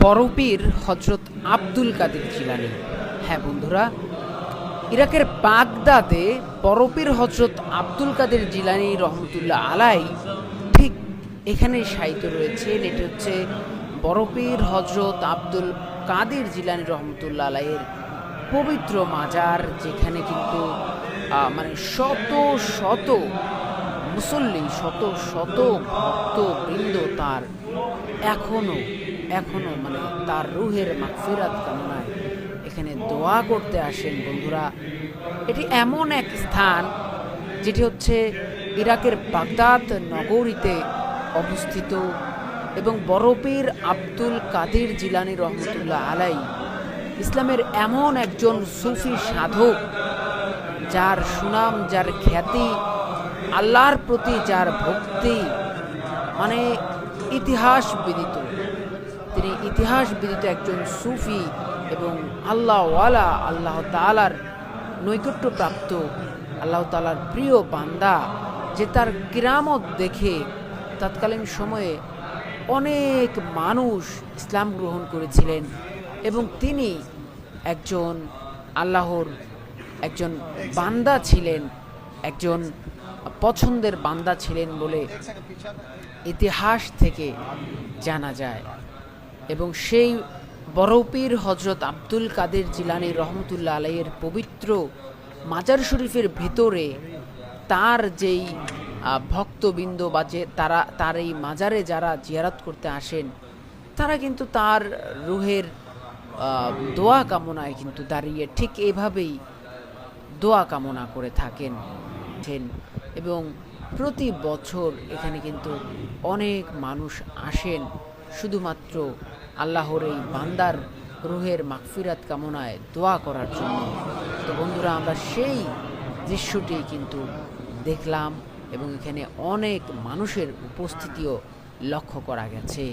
বড়পীর হজরত আব্দুল কাদের জিলানী। হ্যাঁ বন্ধুরা, ইরাকের বাগদাদে বড়পীর হজরত আব্দুল কাদের জিলানী রহমতুল্লাহ আলাই ঠিক এখানে শায়িত রয়েছেন। এটি হচ্ছে বড়পীর হজরত আব্দুল কাদের জিলানী রহমতুল্লাহ আলাইয়ের পবিত্র মাজার, যেখানে কিন্তু মানে শত শত মুসল্লি, শত শত ভক্তবৃন্দ তার এখনো মানে তার রুহের মাগফিরাত কামনায় এখানে দোয়া করতে আসেন। বন্ধুরা, এটি এমন এক স্থান যেটি হচ্ছে ইরাকের বাগদাদ নগরীতে অবস্থিত এবং বড়পীর আব্দুল কাদের জিলানী রহমতুল্লাহ আলাই ইসলামের এমন একজন সুফি সাধক, যার সুনাম, যার খ্যাতি, আল্লাহর প্রতি যার ভক্তি মানে ইতিহাস বিদিত। তিনি ইতিহাস বিদিত একজন সুফি এবং আল্লাহওয়ালা, আল্লাহ তাআলার নৈকট্যপ্রাপ্ত, আল্লাহ তাআলার প্রিয় বান্দা, যে তার কিরামত দেখে তৎকালীন সময়ে অনেক মানুষ ইসলাম গ্রহণ করেছিলেন এবং তিনি একজন আল্লাহর একজন বান্দা ছিলেন, একজন পছন্দের বান্দা ছিলেন বলে ইতিহাস থেকে জানা যায়। এবং সেই বড়পীর হজরত আব্দুল কাদের জিলানী রহমতুল্লাহ আলাইয়ের পবিত্র মাজার শরীফের ভেতরে তার যেই ভক্তবৃন্দ বা যে তার এই মাজারে যারা জিয়ারত করতে আসেন, তারা কিন্তু তার রুহের দোয়া কামনায় কিন্তু দাঁড়িয়ে ঠিক এভাবেই দোয়া কামনা করে থাকেন। এবং প্রতি বছর এখানে কিন্তু অনেক মানুষ আসেন শুধুমাত্র আল্লাহর এই বান্দার রুহের মাগফিরাত কামনায় দোয়া করার জন্য। তো বন্ধুরা, আমরা সেই দৃশ্যটি কিন্তু দেখলাম এবং এখানে অনেক মানুষের উপস্থিতিও লক্ষ্য করা গেছে।